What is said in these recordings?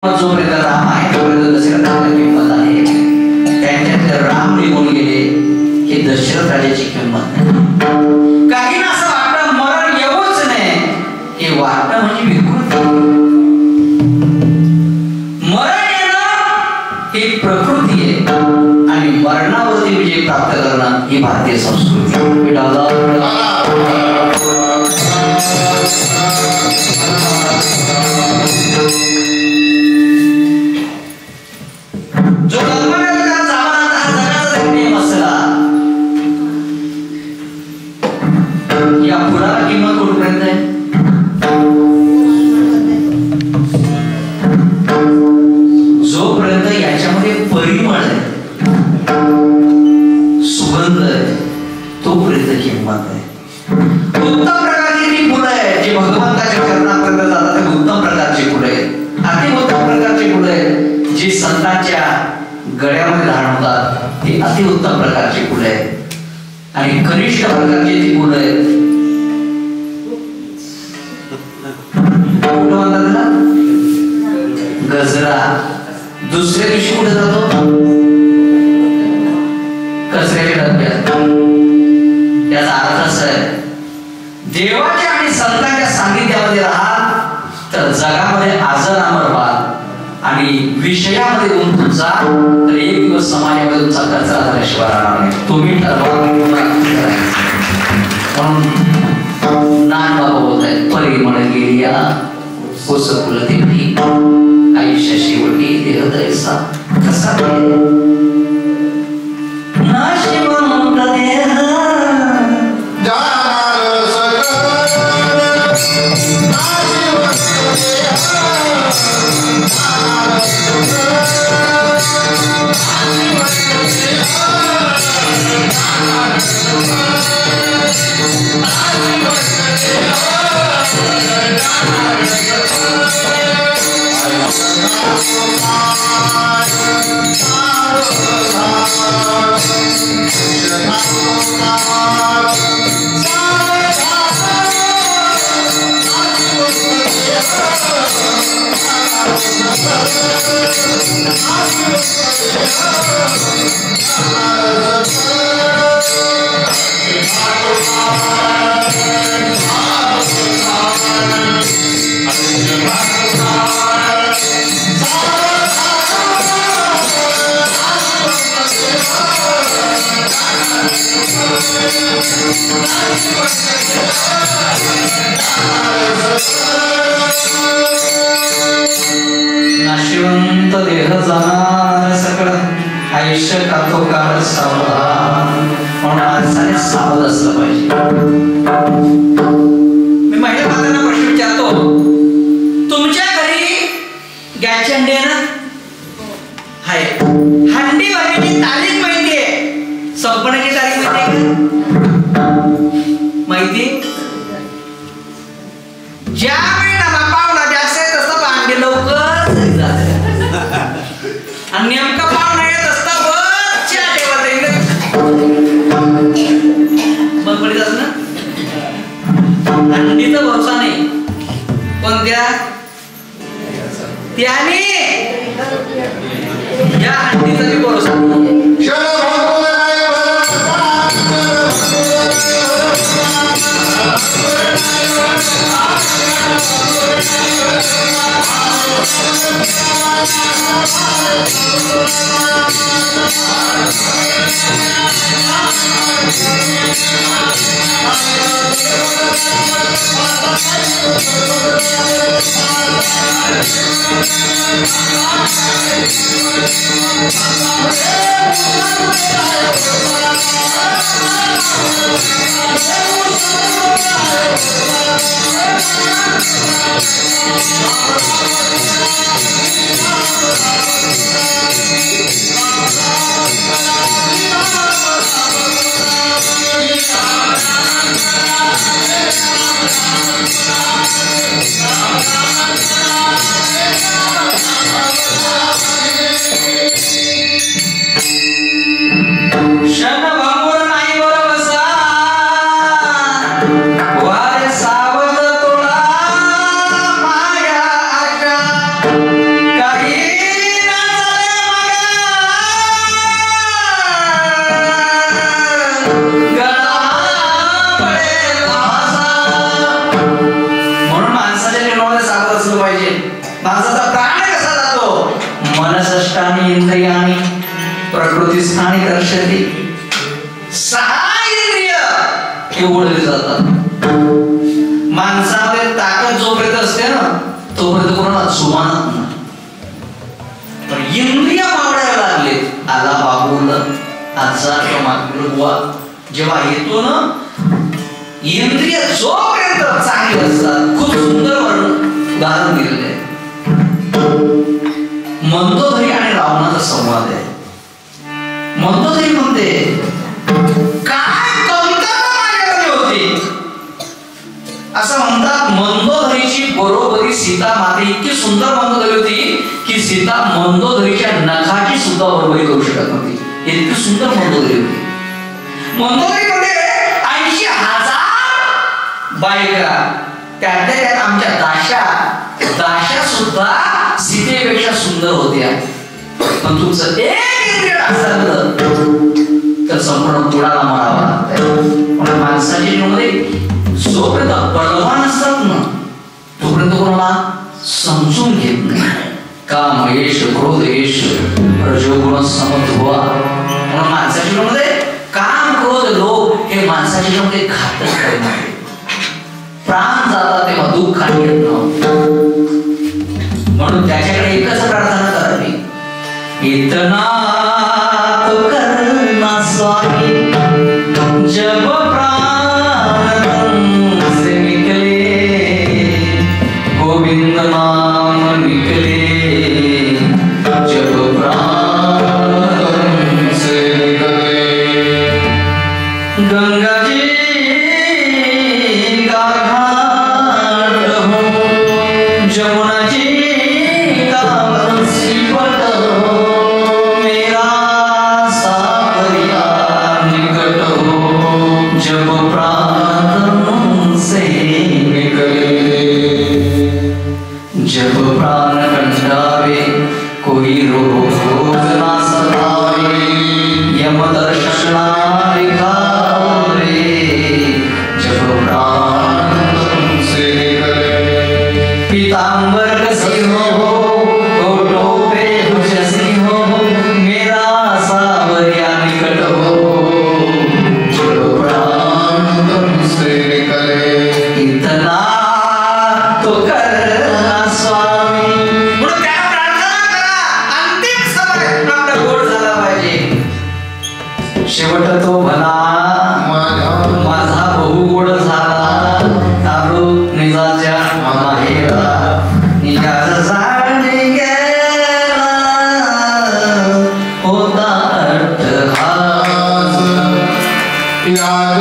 जोपर्यंत राम आहे तोपर्यंत दशरथाला किंमत आहे. त्यांच्यातले राम निघून गेले की दशरथ राजाची किंमत नाही. काहींना असं वाटतं मरण येऊच नाही, हे वाटणं म्हणजे विकृती. मरण येणं ही प्रकृती आहे आणि मरणावरती विजय प्राप्त करणं ही भारतीय संस्कृती. जो या फुलाला किंमत कुठपर्यंत आहे? जोपर्यंत याच्यामध्ये परिमळ आहे, सुगंध आहे, तोपर्यंत किंमत आहे. उत्तम प्रकारची ती फुलं आहे जी भगवंताच्या चरणापर्यंत जातात, ते उत्तम प्रकारची फुलं आहेत. अतिउत्तम प्रकारची फुलं आहेत जी संतांच्या गळ्यामध्ये धारण होतात, ती अतिउत्तम प्रकारची फुलं आहेत. आणि कनिष्ठ प्रकारची ती फुलं आहेत. कुठं म्हणतात ना गजरा. दुसऱ्या दिवशी कुठे जातो? कचऱ्याच्या डब्यात. याचा अर्थ असा आहे, देवाच्या आणि संतांच्या सान्निध्यामध्ये राहा तर जगामध्ये आजरामर व्हाल, आणि विषयामध्ये गुंतून जा तर एक दिवस समाजामध्ये तुमचा कचरा झाल्याशिवाय राहणार नाही. तुम्ही ठरवा. म्हणून नानबाबा बोलत आहेत, परिमळ गेलिया कोसकुलदेवी, आयुष्य शेवटी देहदयसा कसा नाशिवंत देह नाशिवंत देह जाणार सकळ आयुष्य कातो काळ सावधान. म्हणून माणसाने सावध असलं पाहिजे. मी महिला मातांना प्रश्न विचारतो, तुमच्या घरी गॅसची हंडी आहे ना? हाय. हंडी भरण्याची तारीख माहिती आहे, संपण्याची तारीख माहिती आहे का? माहिती? ज्यावेळी पाहुणा जास्त येत असतं भांडी लवकर आणि नेमका पाहुणा येत असता वरच्या मग पडत असत ना. हंडीचा भरोसा नाही. कोणत्या? त्याने या हंडीचा मी भरोसा नाही. मनसष्टानि इंद्रियाणि प्रकृतिस्थानी दर्शते. 6 इंद्रिय हे ओढले जातात. माणसामध्ये ताकद जोपर्यंत असते ना तोपर्यंत कोणाला जुमानत नाही. पण इंद्रिय मावळायला लागले, आला बाबूल आजचा किंवा बुवा जेव्हा येतो ना, इंद्रिय जोपर्यंत चांगले असतात. खूप सुंदर उदाहरण दिलेलं आहे. मंदोदरी आणि रावणाचा संवाद आहे. मंदोदरी म्हणते, काय कमतरता माझ्याकडे होती. असं म्हणतात, मंदोदरीची बरोबरी सीता माते इतकी सुंदर मंदोदरी होती की सीता मंदोदरीच्या नखाची सुद्धा बरोबरी करू शकत नव्हती. इतकी सुंदर मंदोदरी होती. मंदोदरीमध्ये 80,000 बायका, त्यातल्या त्यात आमच्या दाशा सुद्धा सीतेपेक्षा सुंदर होत्या. पण तुमचं एक इंद्रिय असलं तर संपूर्ण कुळाला मारावा लागतंय. पण माणसाच्या जीवनामध्ये जोपर्यंत बलवान असतात ना तोपर्यंत कोणाला समजून घेत नाही. काम यश क्रोध यश रजोगुण समत्वा. म्हणून माणसाच्या जीवनामध्ये काम क्रोध लोभ हे माणसाच्या जीवनामध्ये घातक परिणाम. प्राण जातात तेव्हा दुःख आणि येत नव्हतं. म्हणून त्याच्याकडे एकच प्रार्थना करावी, इतना तो करना स्वामी जब प्राण से निकले, गोविंद नाम निकले जब प्राण से निकले. गंगा जी का घाट हो, जमुना जी का बंसीपट हो, मेरा सावरिया निकट हो जब प्राण से निकले. जब प्राण कंडावे कोई रोग ना सतावे, यम दर्शना दिखावे जब प्राण से निकले. पीतांबर कसी हो होठों पे खुशसी हो, मेरा सावरिया निकट हो जब प्राण से निकले. इतना तो करना स्वामी. म्हणून त्या प्रार्थना करा, अंतिम समय आपला गोड झाला पाहिजे. शेवट तो भला माझा बहु गोड झाला, तारू निजाच्या माहेरा निघाल जाणे गेला, होता अट्टहास याद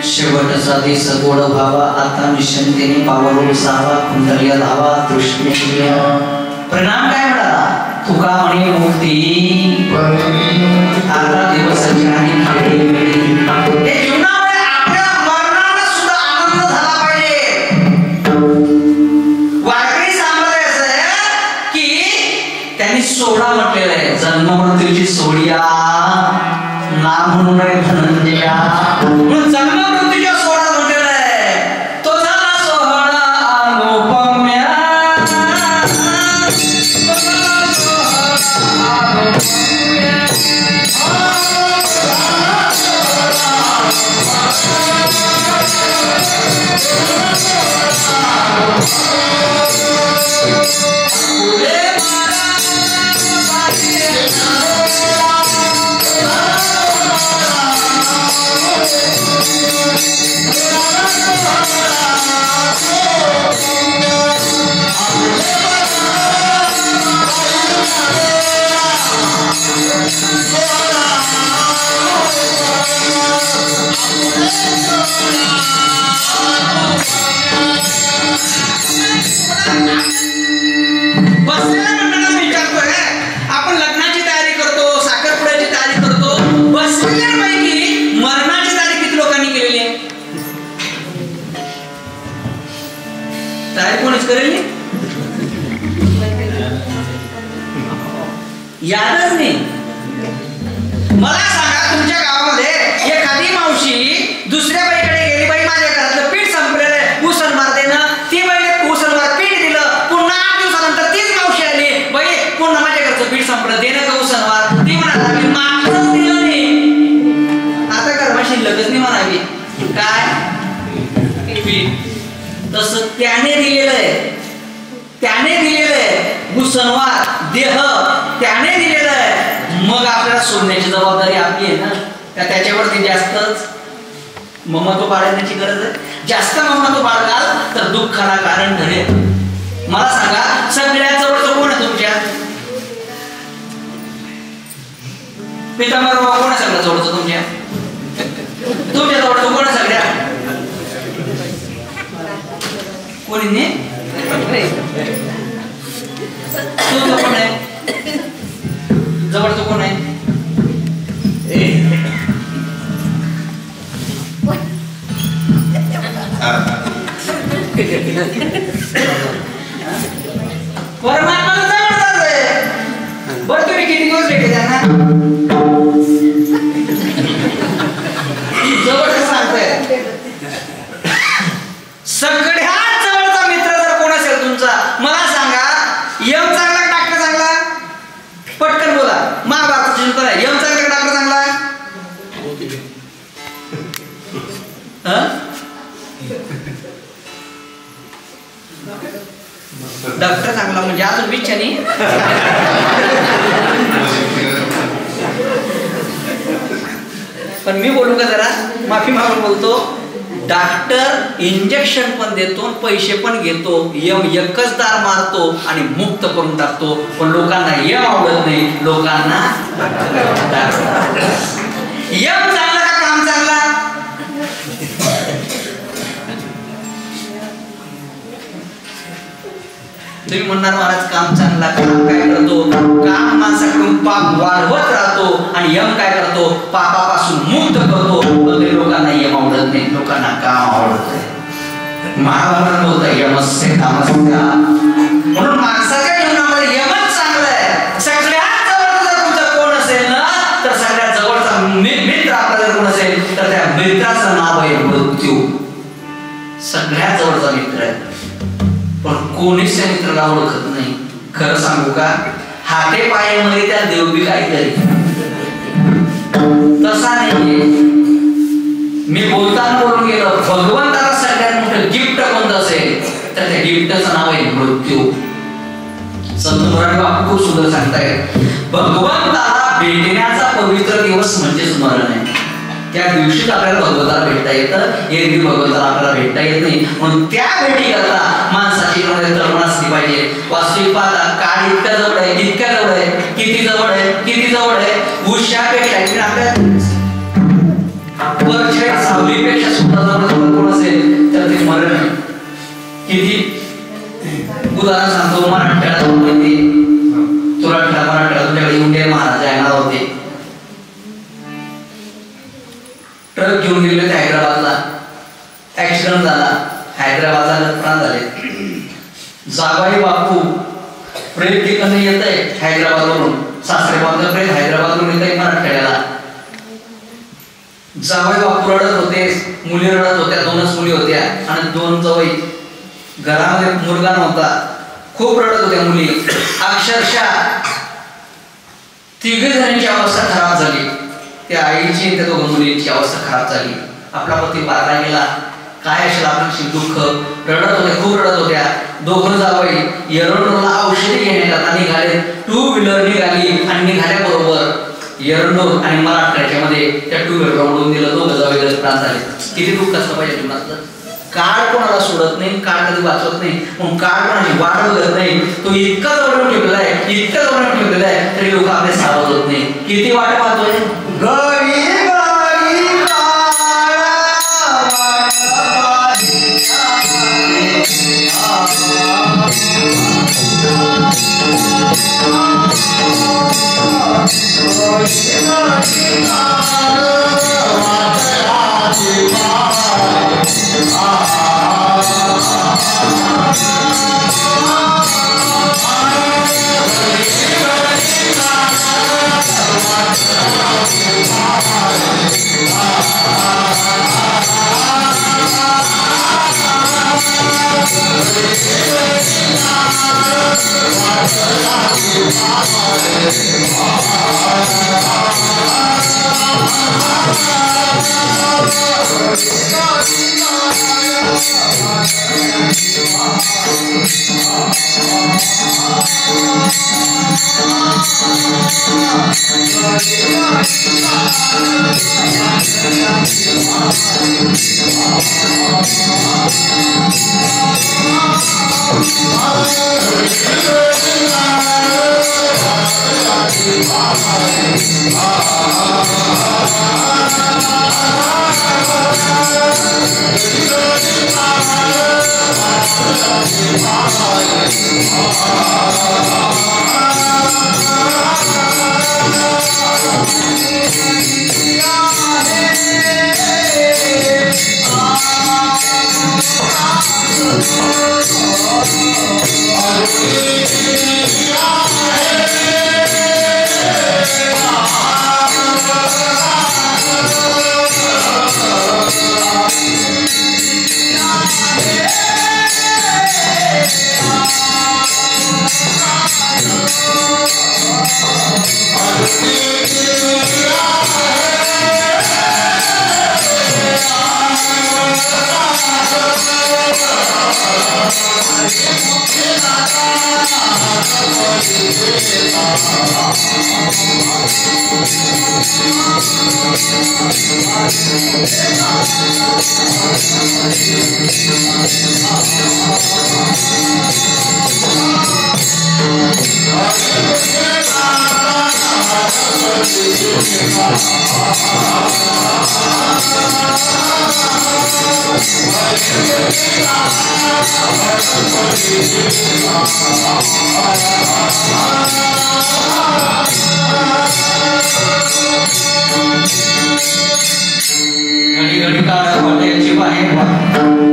शेवटचा दिस गोड व्हावा, आता निश्चिंतेने पावलो सावा, कुंडल्या धावा तृष्णे. परिणाम काय म्हणाला तुका म्हणे मुक्ती, आता दिवसाची आणि खेळी मिळी. हे जीवनामध्ये आपल्या मरणाला सुद्धा आनंद झाला पाहिजे. वारकरी सांगत असं की त्यांनी सोहळा म्हटलेला आहे, जन्म मृत्यूची सोहळ्या ना म्हणून धनंजया. म्हणून जन्म मृत्यूच्या सोहळा म्हटलेला आहे, तो झाला सोहळा अनुपम्या. तो झाला सोहळा अनुपम्या. मला सांगा, तुमच्या गावामध्ये एखादी मावशी दुसऱ्या बाईकडे गेली, बाई माझ्या घरातलं पीठ संपलेलं आहे, उसळ मार देणं, ती बाईने उसळ मार पीठ दिलं, पुन्हा 8 दिवसानंतर तीच मावशी आली, बाई पुन्हा माझ्या घरचं पीठ संपलं, देणं का उसळ मार, ती म्हणाली मागच दिलं नाही, आता कर्म शिल्लकच नाही म्हणावी, काय तसं त्याने दिलेलं आहे, त्याने दिलेलं आहे, उसणवार देह त्याने दिलेलं आहे, मग आपल्याला सोडण्याची जबाबदारी आपली आहे ना, का त्याच्यावरती जास्तच ममत्व बाळगण्याची गरज आहे? जास्त ममत्व बाळगाल तर दुःखाला कारण ठरेल. मला सांगा, सगळ्यात जवळचं कोण आहे तुमच्या? पितांबर बाबा कोण आहे सगळ्यात जवळचं तुमच्या? तुमच्या जवळचं कोण आहे सगळ्यात? कोणी नाही? तुझं कोण आहे जवळचं? कोण आहे? परमात्मा जवळचाच आहे. बरं तुम्ही किती दिवस भेटे त्यांना? जवळचं सांगताय. सगळ्यात जवळचा मित्र जर कोण असेल तुमचा, मला सांगा, यम चांगला डॉक्टर चांगला? पटकन बोला. महाभारताची उत्तर आहे. यम चांगला डॉक्टर चांगला? डॉक्टर चांगला म्हणजे अजून विचार नाही. पण मी बोलू का जरा, माफी मागून बोलतो. डॉक्टर इंजेक्शन पण देतो, पैसे पण घेतो, यम एकच दार मारतो आणि मुक्त करून टाकतो. पण लोकांना यम आवडत नाही, लोकांना यम चांगला का काम चांगला? तुम्ही म्हणणार महाराज काम चांगला, काम काय करतो? काम माणसाकडून पाप वाढवत राहतो आणि यम काय करतो? पापापासून मुक्त करतो. पण लोकांना यम आवडत नाही, लोकांना काम आवडत नाही. महाभारत बोलतं यमस्य कामस्य, म्हणून माणसाच्या जीवनामध्ये यमच चांगलं आहे. सगळ्यात जवळचा जर तुमचा कोण असेल ना, तर सगळ्यात जवळचा मित्र आपला जर कोण असेल तर त्या मित्राचं नाव आहे मृत्यू. सगळ्यात जवळचा मित्र आहे, पण कोणीच त्या मित्राला ओळखत नाही. खरं सांगू का, हाते पायामध्ये त्या देवबी काहीतरी तसा नाहीये. मी बोलताना बोलून गेलो, भगवंताला सगळ्यात मोठं गिफ्ट कोणतं असेल तर त्या गिफ्टचं नाव आहे मृत्यू. संत मराठी बाबा खूप सुंदर सांगतायत, भगवंताला भेटण्याचा पवित्र दिवस म्हणजे स्मरण आहे. त्या दिवशीच आपल्याला भगवंताला भेटता येतं, एरवी भगवंताला आपल्याला भेटता येत नाही. म्हणून त्या भेटी करता माणसाची तरुण असली पाहिजे. वास्तविक पाहता काळ इतक्या जवळ आहे, इतक्या जवळ आहे, किती जवळ आहे, किती जवळ आहे. उशापेक्षा आपल्या सावलीपेक्षा सुद्धा जवळ कोण असेल तर ते मरण आहे. किती उदाहरण सांगतो. मराठवाड्यात मराठवाड्यात तुमच्याकडे उंडे महाराज येणार होते. ट्रक घेऊन गेले ते हैदराबादला, ऍक्सिडेंट झाला, हैदराबादला प्राण झाले. जाबाई बापू प्रेत ठिकाणी येत आहे हैदराबादवरून, सासरेबाद प्रेत हैदराबादवरून येत आहे मराठवाड्याला. जाबाई बापू रडत होते, मुली रडत होत्या, 2च मुली होत्या आणि 2 जावई. घरामध्ये मुलगा नव्हता, खूप रडत होत्या मुली. अक्षरशः 3 जणांची अवस्था खराब झाली. त्या आईची त्या 2 मुलींची अवस्था खराब झाली. आपला पती वारला गेला, काय असेल आपल्याशी दुःख. रडत होत्या, खूप रडत होत्या. 2 जावई येरवडला औषधी घेण्याकरता निघाले. 2 व्हीलर निघाली आणि निघाल्याबरोबर येरवड आणि मराठवाड्याच्या मध्ये त्या 2 व्हीलर उडून दिलं. 2 जावई प्राण झाले. किती दुःख असतं पाहिजे जीवनातलं. काळ कोणाला सोडत नाही, काळ कधी वाचवत नाही, पण काळ कोणाची वाट बघत नाही. तो इतका जवळ ठेवलेला आहे, इतका जवळ ठेवलेला आहे, तरी लोक आपले सावध होत नाही. किती वाट पाहतोय.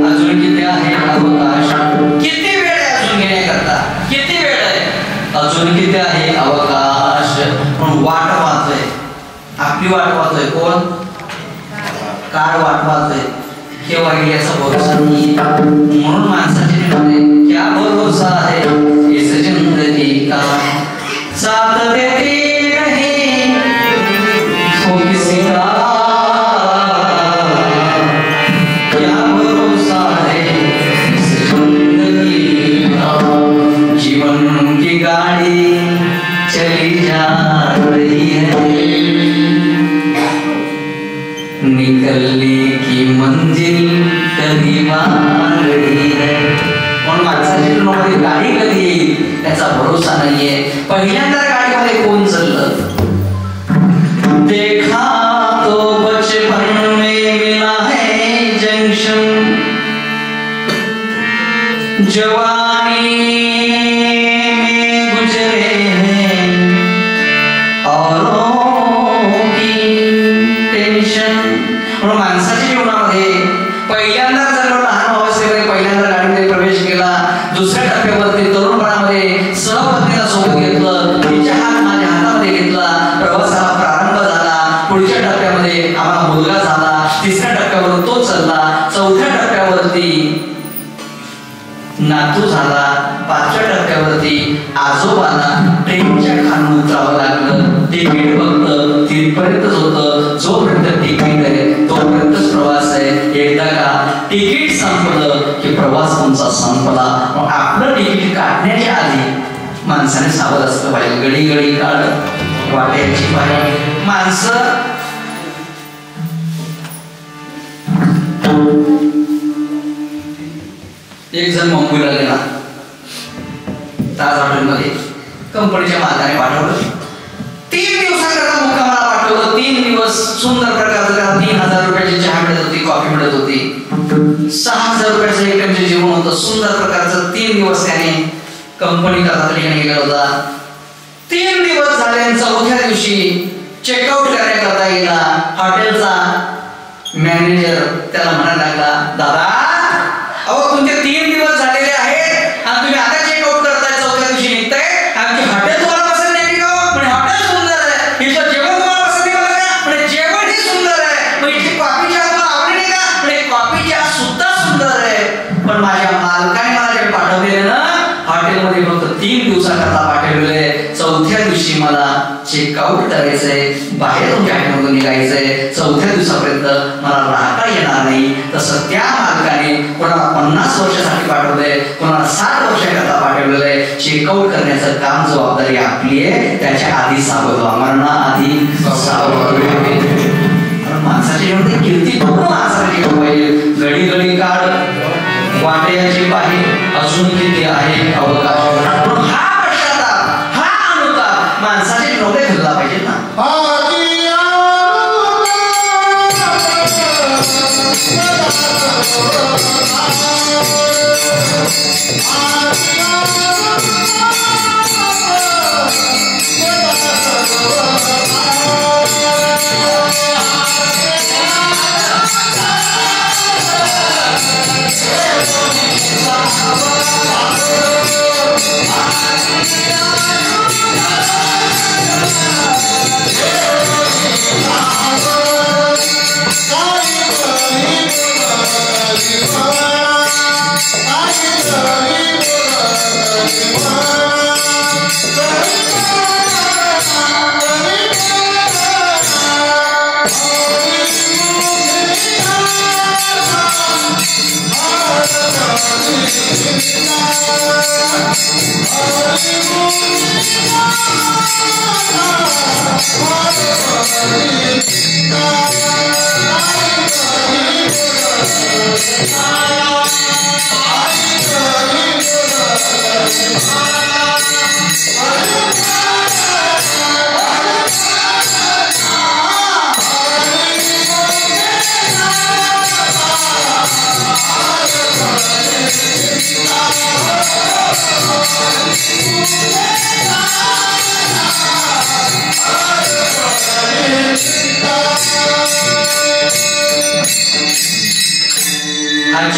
अजून किती आहे अवकाश, किती वेळ आहे अजून घेण्याकरता, किती वेळ आहे अजून, किती आहे अवकाश. पण वाट पाहतोय, आपली वाट पाहतोय. कोण? काळ वाट पाहतोय. केव्हा गेली याचा भरोसा नाही. म्हणून माणसाचे क्या भरोसा है इस जिंदगी का, साथ देती नहीं वो किसी का. क्या भरोसा है इस जिंदगी का, जीवन की गाड़ी चली जा रही है, निकलने की मंजिल करीब आ रही है. म्हणून माणसाच्या जीवनामध्ये गाडी कधी येईल त्याचा भरोसा नाहीये. पहिल्यांदा गाडीमध्ये कोण चाललं? देखा तो बचपन में मिला है जंक्शन, जवानी में गुजरे हैं औरों की टेंशन. म्हणून माणसाच्या जीवनामध्ये पहिल्यांदा जर लहान अवस्थेमध्ये पहिल्यांदा गाडीमध्ये प्रवेश केला, दुसऱ्या टप्प्यावरती तरुणपणामध्ये सहपत्नीला सोबत घेतलं, तिच्या हात माझ्या हातामध्ये घेतला, प्रवासाला प्रारंभ झाला. पुढच्या टप्प्यामध्ये आम्हाला मुलगा झाला, तिसऱ्या टप्प्यावर तो चालला, चौथ्या टप्प्यावरती नातू झाला, पाचव्या टप्प्यावरती आजोबाला ट्रेनच्या खालून उतरावं लागलं. तिकीट फक्त तिथपर्यंतच होतं. जोपर्यंत तिकीट आहे तोपर्यंतच प्रवास आहे. एकदा का तिकीट संपलं की प्रवास तुमचा संपला. आपलं तिकीट काढण्याच्या आधी माणसाने सावध असलं पाहिजे. गडी गडी काढ वाट्याची पाहिजे. माणसं एक जण मुंबईला गेला, ताज हॉटेलमध्ये कंपनीच्या मालकाने पाठवलं. 3 दिवसाकरता मुक्कामाला पाठवलं. 3 दिवस सुंदर प्रकारचं त्याला 3000 रुपयाची चहा मिळत होती, कॉफी मिळत होती. 6000 रुपयाचं एक टाइमचं जेवण होतं. सुंदर प्रकारचं 3 दिवस त्याने कंपनी ठिकाणी गेला होता. 3 दिवस झाले. 4थ्या दिवशी चेकआउट करण्याकरता गेला. हॉटेलचा मॅनेजर त्याला म्हणायला लागला, दादा अहो तुमचे 3 दिवस झालेले आहेत आणि तुम्ही आता चेकआउट करताय, 4थ्या दिवशी निघताय. आमची हॉटेल तुम्हाला पसंत नाही का? म्हणजे हॉटेल सुंदर आहे. इथलं जेवण तुम्हाला पसंत नाही का? म्हणजे जेवण ही सुंदर आहे. मग इथली कॉफी चहा तुम्हाला आवडली नाही का? म्हणजे कॉफी चहा सुद्धा सुंदर आहे. पण माझ्या मालकाने मला जे पाठवलेलं ना हॉटेलमध्ये फक्त 3 दिवसाकरता पाठवलेले. 4थ्या दिवशी मला चेकआउट करायचंय, बाहेर तुमच्या हॉटेलमधून निघायचंय. 4थ्या दिवसापर्यंत मला राहता येणार नाही. तसं त्या मालकाने कोणाला 50 वर्षासाठी पाठवलंय, कोणाला 60 वर्षाकरता पाठवलेलंय. चेकआउट करण्याचं काम जबाबदारी आपली आहे. त्याच्या आधी सावध व्हा, मरणाआधी सावध व्हा. माणसाची एवढी कीर्ती पूर्ण माणसाची पाहिजे. घडी घडी काढ वाट्याची पाही अजून किती आहे अवकाश. हा पश्चाताप, हा अनुताप माणसाचे डोळे घालला पाहिजे ना.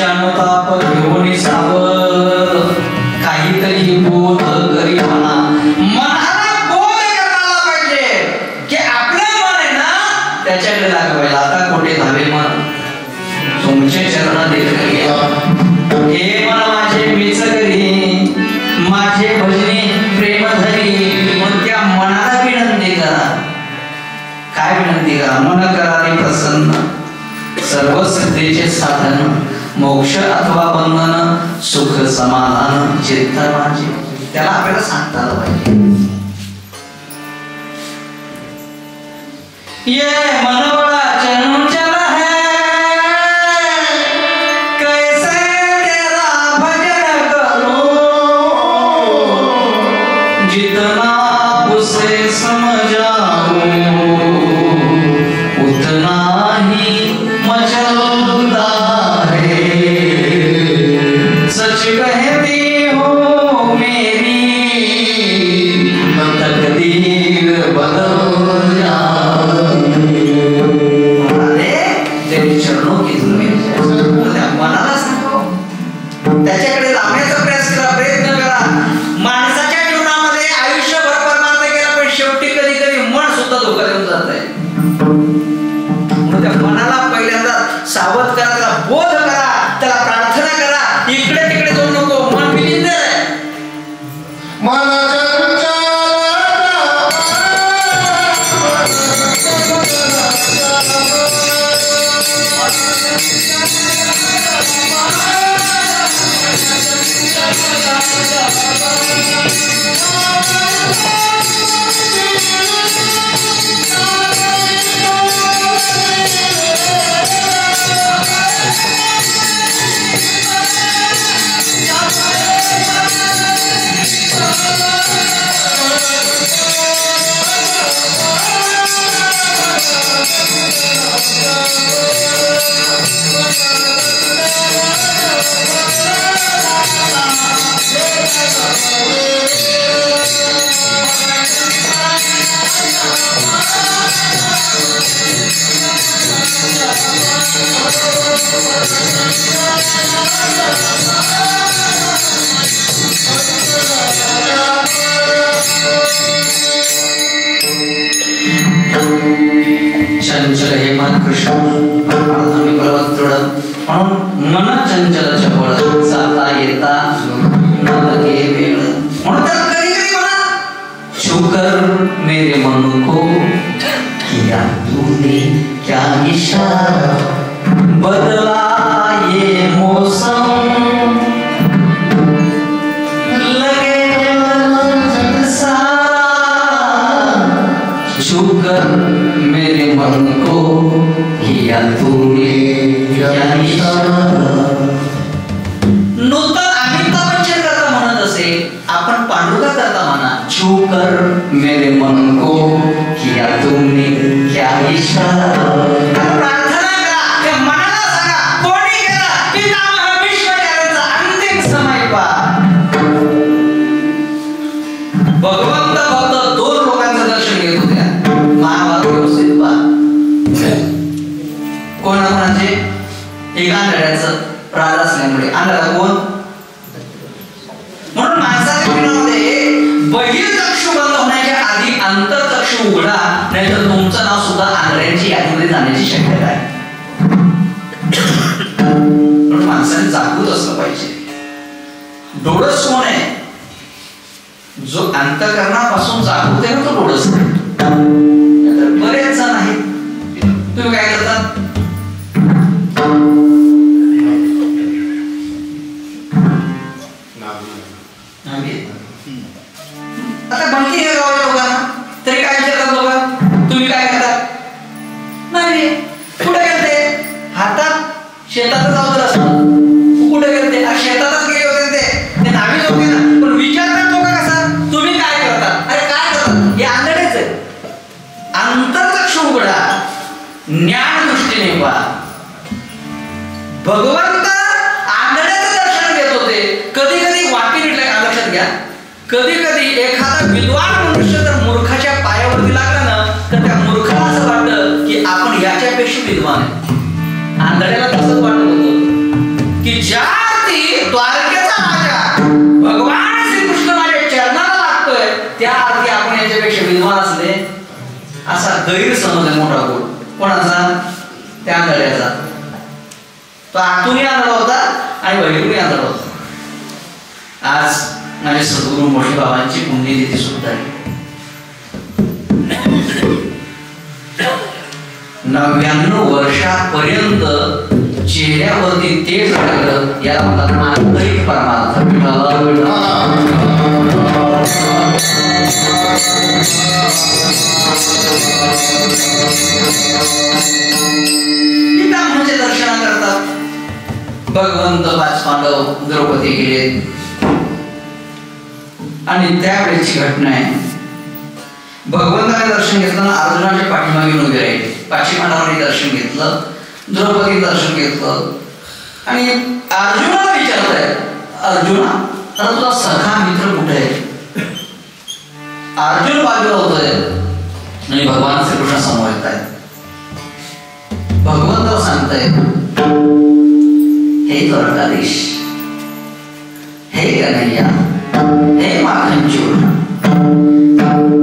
अनुताप घेऊन सावध, काहीतरी बोध करी म्हणा. मनाला बोध करायला पाहिजे की आपलं मन आहे ना त्याच्याकडे लागवायला. आता कोठे धावे मन तुमचे चरण देखील. हे मन माझे मीच करी, माझे भजनी प्रेम धरी. मग त्या मनाला विनंती करा. काय विनंती करा? मन कराने प्रसन्न, सर्व सिद्धीचे साधन, मोक्ष अथवा बंधन, सुख समाधान चित्त माझे. त्याला आपल्याला सांगता आलं पाहिजे. ये मन बड़ा चंचल है, कैसे तेरा भजन करूं, जितना उसे समझाऊं उतना ही मचलता है. सच कहती हो मेरी तकदीर बदल जाए. तेरे चरणों की मनाला सांगतो, त्याच्याकडे लावण्याचा प्रयत्न करा. माणसाच्या जीवनामध्ये आयुष्यभर परमार्थ केला, पण शेवटी कधी कधी मन सुद्धा धोका देऊन जात आहे. त्या मनाला पहिल्यांदा सावध करा, त्याला बोध करा, त्याला प्रार्थना करा. इकडे तिकडे जाऊ नको, मन विलीन आहे. चंचल हे मन कृष्ण परमार्थाने पर्वत म्हणून मन चंचल चपळ, जाता येता न लगे तुमने क्या इशारा बदला ये मौसम लगे जग सारा छूकर मेरे मन को किया तूने क्या इशारा. नूतन अमिताभ बच्चन करता म्हणत असे, आपण पांडुरंगा करता म्हणा छूकर मेरे मन को किया तुमने क्या इशारा. प्रार्थना करा, त्या मनाला सांगा कोणी केला पितामह विश्वचराचा अंतिम समय पा. भगवंत फक्त दोन लोकांचं दर्शन घेत होत्या, महाभारत व्यवस्थित पा. कोणाचे एक आंधळ्याचं प्राण असल्यामुळे. आंधळा कोण? म्हणून माणसाच्या जीवनामध्ये बहिर्चक्षु बंद होण्याच्या आधी अंतर्चक्षु उघडा, नाहीतर तुमचं नाव सुद्धा आंधळ्यांची यादीमध्ये जाण्याची शक्यता आहे. म्हणून माणसाने जागृत असलं पाहिजे. डोळस कोण आहे? जो अंतःकरणापासून जागृत आहे ना, तो डोळस. बरेच जण आहेत, तुम्ही काय करता? आता बनकी आहे गावाच्या लोकांना, तरी काय विचारतात लोक, तुम्ही काय करता? नाही कुठे गेलते? हातात शेतातच अवजार असतं. कुठे गेलते? शेतातच गेले होते ते नावीच होते ना. पण विचारतात लोक कसा, तुम्ही काय करतात? अरे काय करतात? हे आंधळेच आहे. अंतर्चक्षु उघडा, ज्ञान दृष्टीने पहा. भगवंत आंधळ्याचं दर्शन घेत होते. कधी कधी वाक्य निघलं लक्षात घ्या, कधी कधी एखादा विद्वान मनुष्य जर मूर्खाच्या पायावरती लागला ना, तर त्या मूर्खाला असं वाटतं की आपण याच्यापेक्षा विद्वान आहे. आंधळ्याला तसंच वाटत होतं की ज्या अर्थी द्वारकेचा राजा भगवान श्रीकृष्ण माझ्या चरणाला लागतोय, त्या अर्थी आपण याच्यापेक्षा विद्वान असले, असा गैरसमज आहे मोठा गोड. कोणाचा? त्या आंधळ्याचा. तो आतूनही आंधळा होता आणि बहिरूनही आंधळा होता. आज माझे सद्गुरू मोठे बाबांची पुण्यतिथी सुद्धा आहे. 99 वर्षापर्यंत चेहऱ्यावरती तेज राहिलं, याला म्हणतात आंतरिक परमार्थ. पितामहाचे दर्शन करतात. भगवंत 5 पांडव द्रौपदी गेले आणि त्यावेळेची घटना आहे. भगवंताने दर्शन घेतलं, अर्जुनाच्या पाठीमागे उभे राहिले. 5 पांडवांनी दर्शन घेतलं, द्रौपदी दर्शन घेतलं आणि अर्जुनाला विचारताय, अर्जुना तर तुझा सखा मित्र कुठे आहे? अर्जुन बाजूला होतोय आणि भगवान श्रीकृष्ण समोर येत आहेत. भगवंत सांगताय, हे द्वारकाधीश, हे कन्हैया, हे माखनचूर,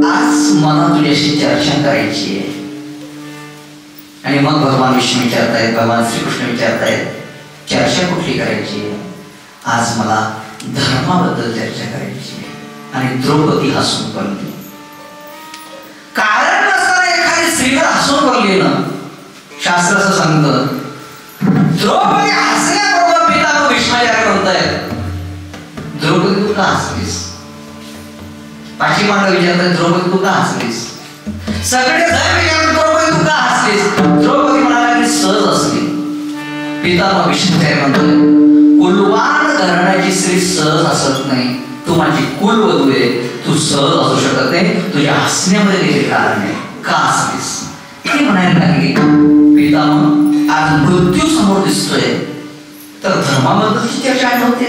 आज मला तुझ्याशी चर्चा करायची आहे. आणि मग भगवान विष्णू विचारतायत, भगवान श्रीकृष्ण विचारतायत, चर्चा कुठली करायची आहे? आज मला धर्माबद्दल चर्चा करायची आहे. आणि द्रौपदी हसून पडली. कारण नसताना एखादी स्त्री जर हसून पडली ना, शास्त्र असं सांगतं, द्रौपदी हसण्याबरोबर पितामह भीष्माचार्य म्हणतायत, द्रौपदी तू का हसलीस? 5 पांडव विचारतात, द्रौपदी तू का हसलीस? सगळे जण विचारतात, द्रौपदी तू का हसलीस? द्रौपदी म्हणाला की सहज हसली. पितामह भीष्माचार्य म्हणतोय, कुलवान घराण्याची स्त्री सहज हसत नाही. तू माझी कुलवधू आहे, तू सहज असू शकत नाही. तुझ्या हसण्यामध्ये देखील कारण आहे. का हसलीस? ती म्हणायला लागली, पितामह आज मृत्यू समोर दिसतोय, तर धर्माबद्दलची चर्चा होते.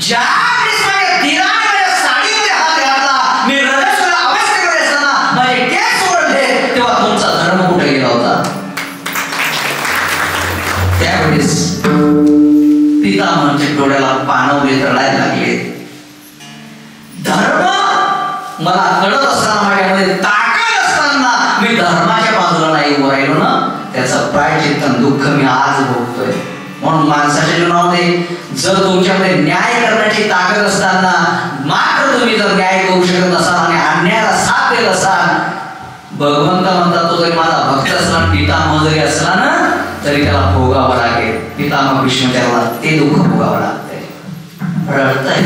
ज्या माझ्या दिराने माझ्या साडीमध्ये हात घातला, मी रजस्वला अवस्थेमध्ये असताना माझे केस सोडले, तेव्हा तुमचा धर्म कुठे गेला होता? त्यावेळेस पितामहांच्या डोळ्याला पाणवले, रडायला लागले. धर्म मला कळत असताना, माझ्यामध्ये ताकद असताना मी धर्माच्या बाजूला नाही उभं राहिलो ना, त्याचं प्रायश्चित्त दुःख मी आज भोगतोय. म्हणून माणसाच्या जीवनामध्ये जर तुमच्यामध्ये न्याय करण्याची ताकद असताना मात्र तुम्ही जर न्याय करू शकत नसाल आणि अन्यायाला साथ देत असाल, भगवंत म्हणतात, तो जरी माझा भक्त असला पितामह जरी असला ना तरी त्याला भोगावं लागेल. पितामह भीष्माचार्याला ते दुःख भोगावं लागतंय. रडतंय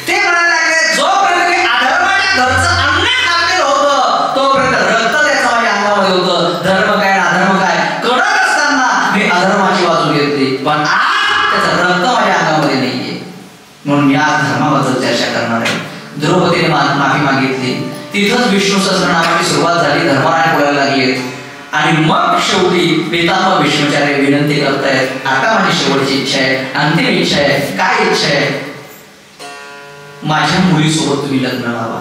ते म्हणायला लागले जोपर्यंत मी अधर्माच्या घरचं अन्न खाल्लेलं होतं तोपर्यंत रक्त त्याचं माझ्या अंगामध्ये होतं. धर्म काय अधर्म काय कडक असताना मी अधर्माची बाजू घेतली, पण आज त्याचं रक्त माझ्या अंगामध्ये नाहीये. म्हणून मी आज धर्माबद्दल चर्चा करणार आहे. द्रौपदीने माफी मागितली. तिथंच विष्णू सहस्रनामाची सुरुवात झाली. धर्मराय बोलायला लागले आणि मग शेवटी पितामह भीष्माचार्य विनंती करतायत, आता माझी शेवटची इच्छा आहे, अंतिम इच्छा आहे. काय इच्छा आहे? माझ्या मुलीसोबत तुम्ही लग्न लावा.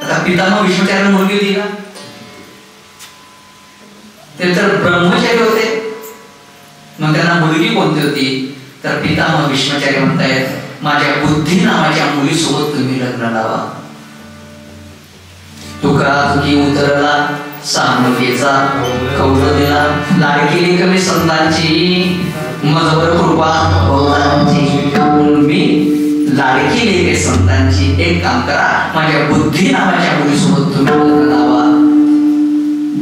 आता पितामह भीष्माचार्याला मुलगी होती का? ते तर ब्रह्मचारी होते. मग त्यांना मुलगी कोणती होती? तर पितामह भीष्माचार्य म्हणतायत माझ्या बुद्धी नावाच्या मुलीसोबत तुम्ही लग्न लावा. तुका तुकी उतरला सामवेचा कौरदेला लाडकी कमी संतांची मजवर कृपा बहुतांची. म्हणून मी लाडकी लेके संतांची. एक काम करा, माझ्या बुद्धी नावाच्या मुलीसोबत तुम्ही लग्न लावा.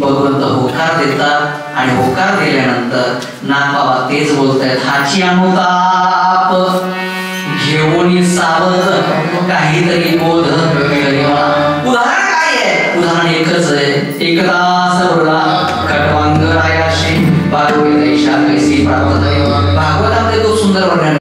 भगवंत होकार देतात आणि होकार दिल्यानंतर नागबाबा तेच बोलतायत, हाची अनुताप घेऊन सावध काहीतरी बोध. उदाहरण काय आहे? उदाहरण एकच आहे. एकदा सर्वला खटवांग रायाशी पार्वती दैशा कैसी प्राप्त